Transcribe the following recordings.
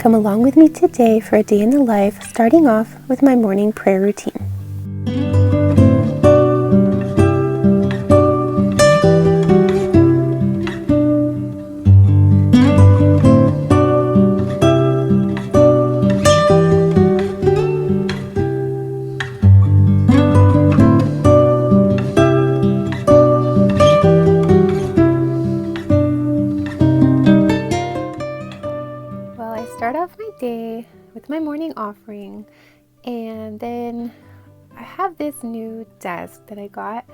Come along with me today for a day in the life, starting off with my morning prayer routine. I start off my day with my morning offering, and then I have this new desk that I got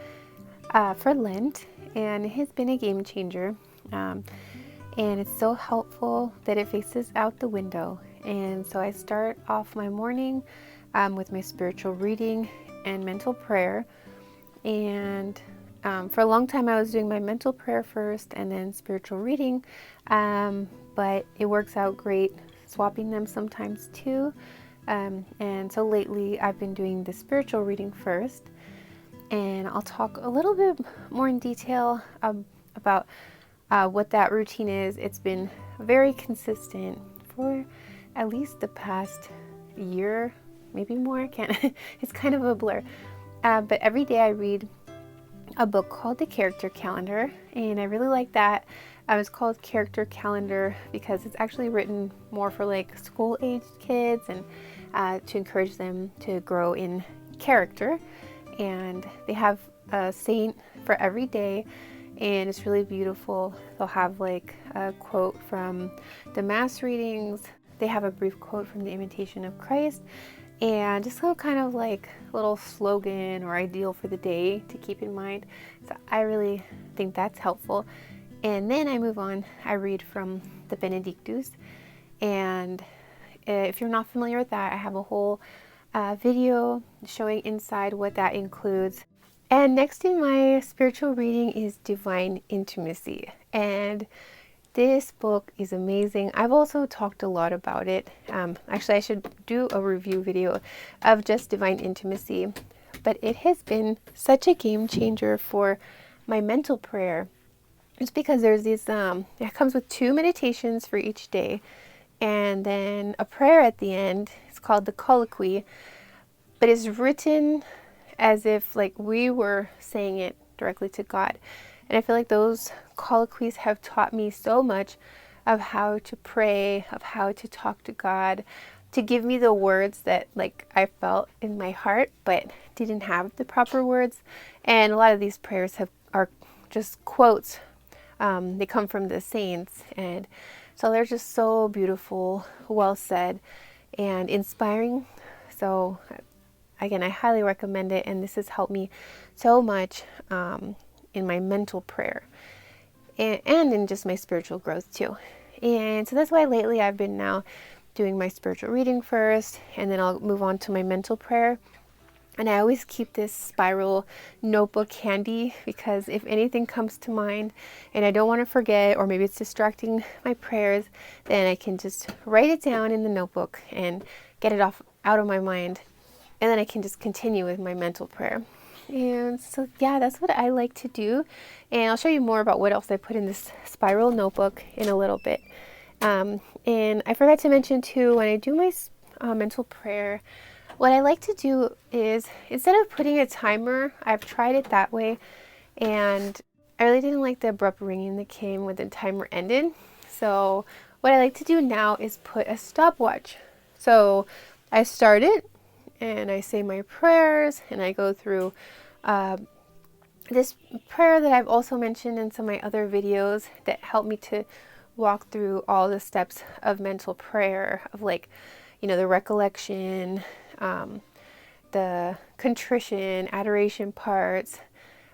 for Lent, and it has been a game changer. And it's so helpful that it faces out the window. And so I start off my morning with my spiritual reading and mental prayer. And for a long time I was doing my mental prayer first and then spiritual reading, but it works out great swapping them sometimes too. And so lately I've been doing the spiritual reading first, and I'll talk a little bit more in detail about what that routine is. It's been very consistent for at least the past year, maybe more. I can't it's kind of a blur. But every day I read a book called The Character Calendar, and I really like that. It's called Character Calendar because it's actually written more for like school-aged kids and to encourage them to grow in character. And they have a saint for every day, and it's really beautiful. They'll have like a quote from the Mass readings. They have a brief quote from the Imitation of Christ, and just some kind of like little slogan or ideal for the day to keep in mind. So I really think that's helpful. And then I move on, I read from the Benedictus, and if you're not familiar with that, I have a whole video showing inside what that includes. And next in my spiritual reading is Divine Intimacy, and this book is amazing. I've also talked a lot about it. Actually, I should do a review video of just Divine Intimacy, but it has been such a game changer for my mental prayer. It's because there's these, it comes with 2 meditations for each day, and then a prayer at the end. It's called the Colloquy, but it's written as if like we were saying it directly to God. And I feel like those colloquies have taught me so much of how to pray, of how to talk to God, to give me the words that like I felt in my heart, but didn't have the proper words. And a lot of these prayers are just quotes. They come from the saints, and so they're just so beautiful, well said, and inspiring. So again, I highly recommend it, and this has helped me so much in my mental prayer and in just my spiritual growth too. And so that's why lately I've been now doing my spiritual reading first, and then I'll move on to my mental prayer. And I always keep this spiral notebook handy because if anything comes to mind and I don't want to forget, or maybe it's distracting my prayers, then I can just write it down in the notebook and get it out of my mind. And then I can just continue with my mental prayer. And so, yeah, that's what I like to do. And I'll show you more about what else I put in this spiral notebook in a little bit. And I forgot to mention too, when I do my mental prayer, what I like to do is, instead of putting a timer, I've tried it that way, and I really didn't like the abrupt ringing that came when the timer ended. So what I like to do now is put a stopwatch. So I start it, and I say my prayers, and I go through this prayer that I've also mentioned in some of my other videos that help me to walk through all the steps of mental prayer, of like, the recollection, the contrition, adoration parts,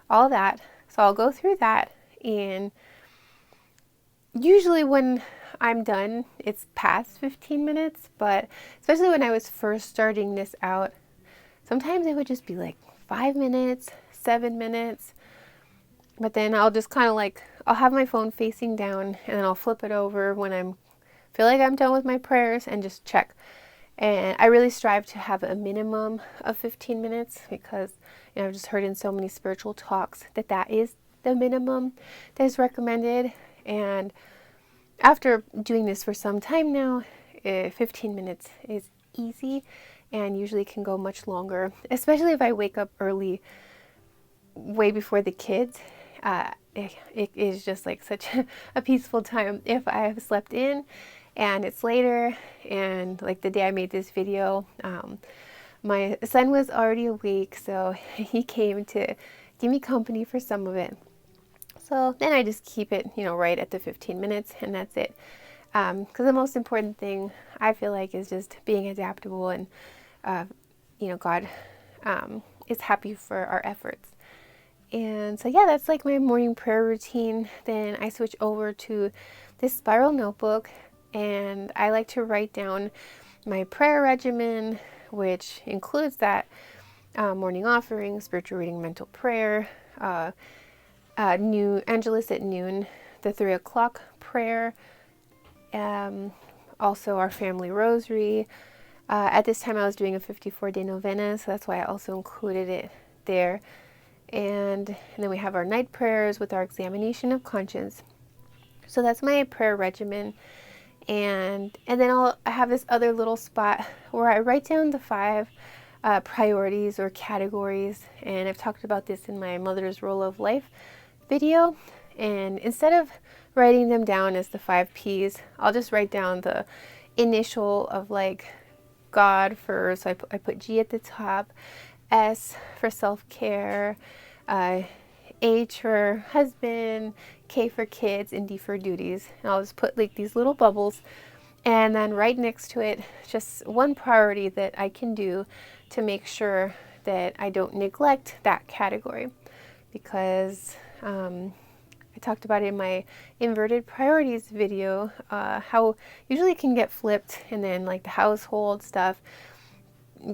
all that. So I'll go through that, and usually when I'm done, it's past 15 minutes, but especially when I was first starting this out, sometimes it would just be like 5 minutes, 7 minutes, but then I'll just kind of like, I'll have my phone facing down, and then I'll flip it over when feel like I'm done with my prayers and just check. And I really strive to have a minimum of 15 minutes because I've just heard in so many spiritual talks that is the minimum that is recommended. And after doing this for some time now, 15 minutes is easy and usually can go much longer, especially if I wake up early, way before the kids. It is just like such a peaceful time. If I have slept in and it's later, and like the day I made this video, my son was already awake, so he came to give me company for some of it. So then I just keep it, right at the 15 minutes, and that's it. Because the most important thing I feel like is just being adaptable, and God is happy for our efforts. And so yeah, that's like my morning prayer routine. Then I switch over to this spiral notebook, and I like to write down my prayer regimen, which includes that morning offering, spiritual reading, mental prayer, new Angelus at noon, the 3 o'clock prayer, also our family rosary. At this time I was doing a 54-day novena, so that's why I also included it there. And then we have our night prayers with our examination of conscience. So that's my prayer regimen. And then I have this other little spot where I write down the 5 priorities or categories. And I've talked about this in my Mother's Role of Life video. And instead of writing them down as the 5 P's, I'll just write down the initial of like God first. So I put G at the top, S for self-care, H for husband, K for kids, and D for duties. And I'll just put like these little bubbles, and then right next to it, just one priority that I can do to make sure that I don't neglect that category. Because I talked about it in my inverted priorities video, how usually it can get flipped, and then like the household stuff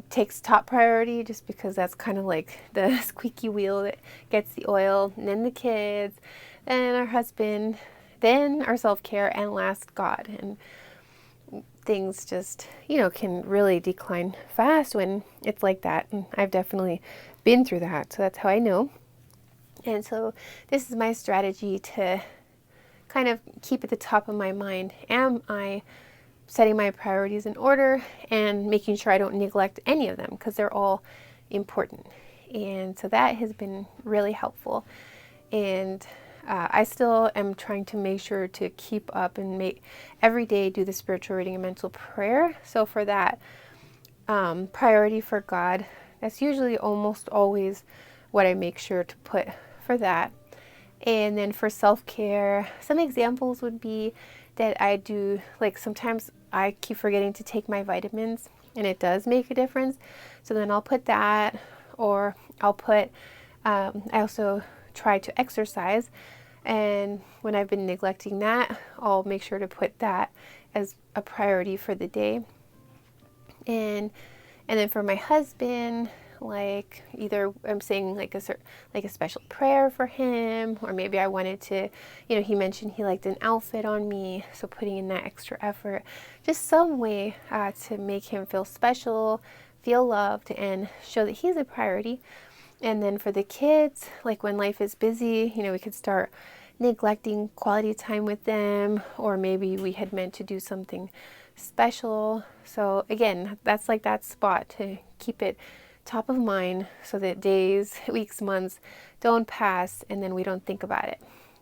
takes top priority just because that's kind of like the squeaky wheel that gets the oil, and then the kids, then our husband, then our self-care, and last God. And things just, can really decline fast when it's like that. And I've definitely been through that. So that's how I know. And so this is my strategy to kind of keep at the top of my mind. Am I setting my priorities in order and making sure I don't neglect any of them, because they're all important. And so that has been really helpful. And I still am trying to make sure to keep up and make every day do the spiritual reading and mental prayer. So for that priority for God, that's usually almost always what I make sure to put for that. And then for self-care, some examples would be that I do, like sometimes I keep forgetting to take my vitamins, and it does make a difference. So then I'll put that, or I'll put, I also try to exercise. And when I've been neglecting that, I'll make sure to put that as a priority for the day. And then for my husband, like either I'm saying like a special prayer for him, or maybe I wanted to, he mentioned he liked an outfit on me, so putting in that extra effort, just some way to make him feel special, feel loved, and show that he's a priority. And then for the kids, like when life is busy, we could start neglecting quality time with them, or maybe we had meant to do something special. So again, that's like that spot to keep it top of mind, so that days, weeks, months don't pass and then we don't think about it.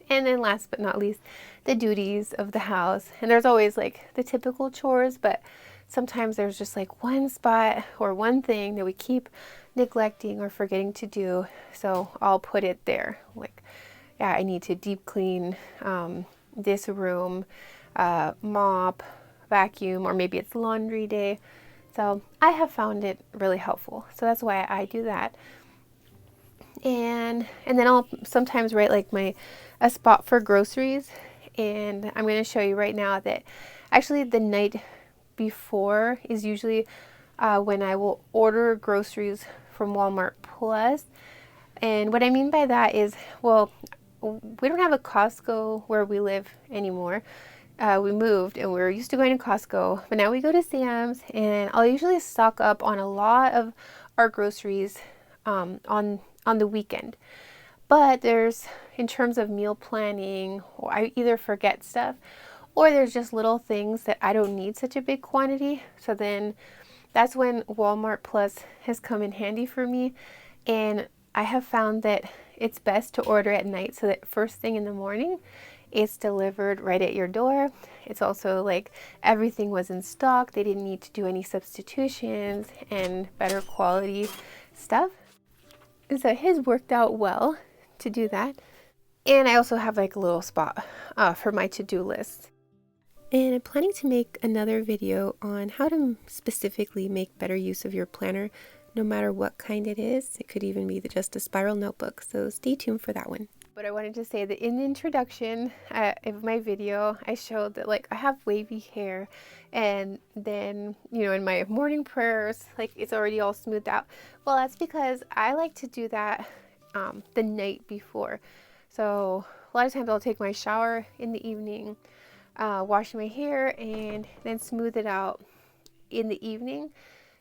And then last but not least, the duties of the house. And there's always like the typical chores, but sometimes there's just like one spot or one thing that we keep neglecting or forgetting to do. So I'll put it there. Like, yeah, I need to deep clean this room, mop, vacuum, or maybe it's laundry day. So I have found it really helpful. So that's why I do that. And then I'll sometimes write like a spot for groceries. And I'm going to show you right now that actually the night before is usually when I will order groceries from Walmart Plus. And what I mean by that is, well, we don't have a Costco where we live anymore. We moved, and we were used to going to Costco, but now we go to Sam's, and I'll usually stock up on a lot of our groceries on the weekend. But there's, in terms of meal planning, I either forget stuff, or there's just little things that I don't need such a big quantity. So then that's when Walmart Plus has come in handy for me. And I have found that it's best to order at night so that first thing in the morning it's delivered right at your door. It's also like everything was in stock. They didn't need to do any substitutions and better quality stuff. And so his worked out well to do that. And I also have like a little spot for my to-do list. And I'm planning to make another video on how to specifically make better use of your planner, no matter what kind it is. It could even be just a spiral notebook, so stay tuned for that one. But I wanted to say that in the introduction of my video, I showed that like I have wavy hair, and then, you know, in my morning prayers, like it's already all smoothed out. Well, that's because I like to do that the night before. So a lot of times I'll take my shower in the evening, wash my hair, and then smooth it out in the evening,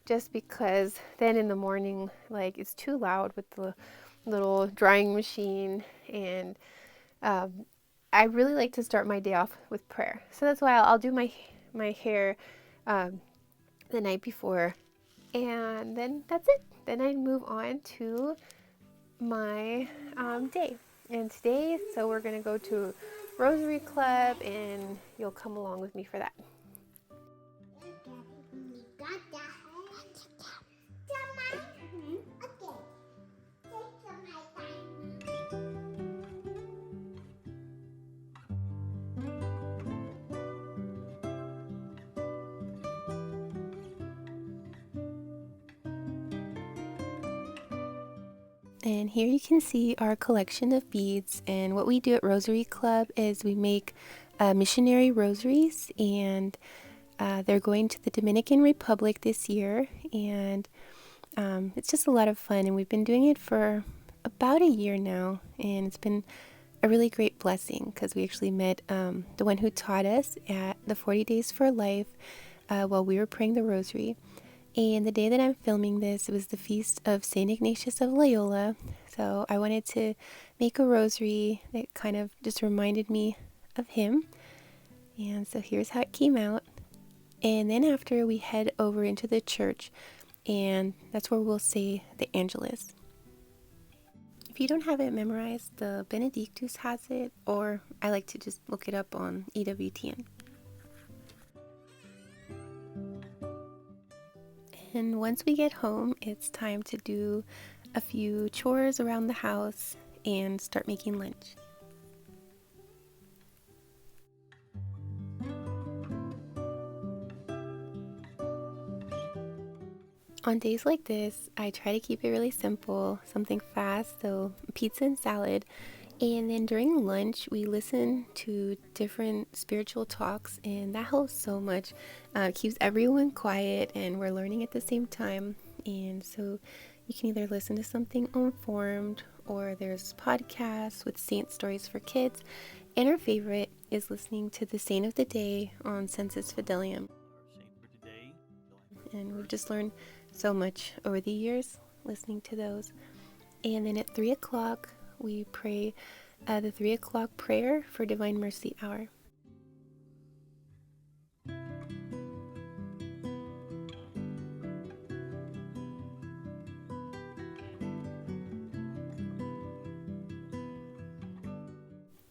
just because then in the morning, like it's too loud with the little drying machine, and I really like to start my day off with prayer. So that's why I'll do my hair the night before, and then that's it. Then I move on to my day. And today, so we're going to go to Rosary Club, and you'll come along with me for that. And here you can see our collection of beads, and what we do at Rosary Club is we make missionary rosaries, and they're going to the Dominican Republic this year, and it's just a lot of fun, and we've been doing it for about a year now, and it's been a really great blessing because we actually met the one who taught us at the 40 Days for Life while we were praying the rosary. And the day that I'm filming this, it was the feast of St. Ignatius of Loyola. So I wanted to make a rosary that kind of just reminded me of him. And so here's how it came out. And then after, we head over into the church, and that's where we'll say the Angelus. If you don't have it memorized, the Benedictus has it, or I like to just look it up on EWTN. And once we get home, it's time to do a few chores around the house and start making lunch. On days like this, I try to keep it really simple, something fast, so pizza and salad. And then during lunch, we listen to different spiritual talks, and that helps so much. It keeps everyone quiet, and we're learning at the same time. And so you can either listen to something informed, or there's podcasts with saint stories for kids. And our favorite is listening to the Saint of the Day on Sensus Fidelium. And we've just learned so much over the years listening to those. And then at 3 o'clock, we pray the 3 o'clock prayer for Divine Mercy Hour.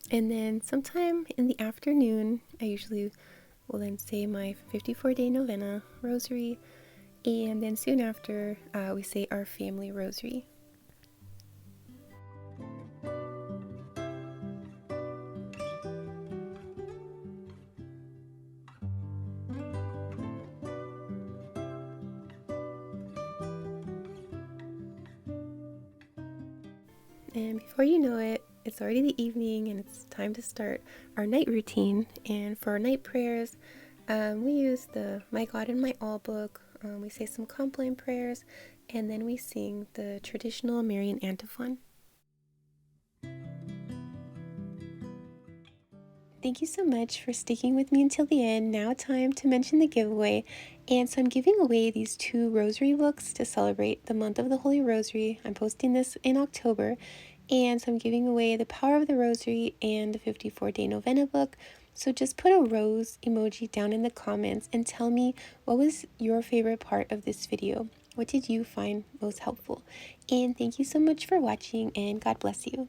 And then sometime in the afternoon, I usually will then say my 54-day novena rosary, and then soon after, we say our family rosary. And before you know it, it's already the evening, and it's time to start our night routine. And for our night prayers, we use the My God and My All book. We say some compline prayers, and then we sing the traditional Marian antiphon. Thank you so much for sticking with me until the end. Now time to mention the giveaway. And so I'm giving away these 2 rosary books to celebrate the month of the Holy Rosary. I'm posting this in October. And so I'm giving away The Power of the Rosary and the 54-Day Novena book. So just put a rose emoji down in the comments and tell me what was your favorite part of this video. What did you find most helpful? And thank you so much for watching, and God bless you.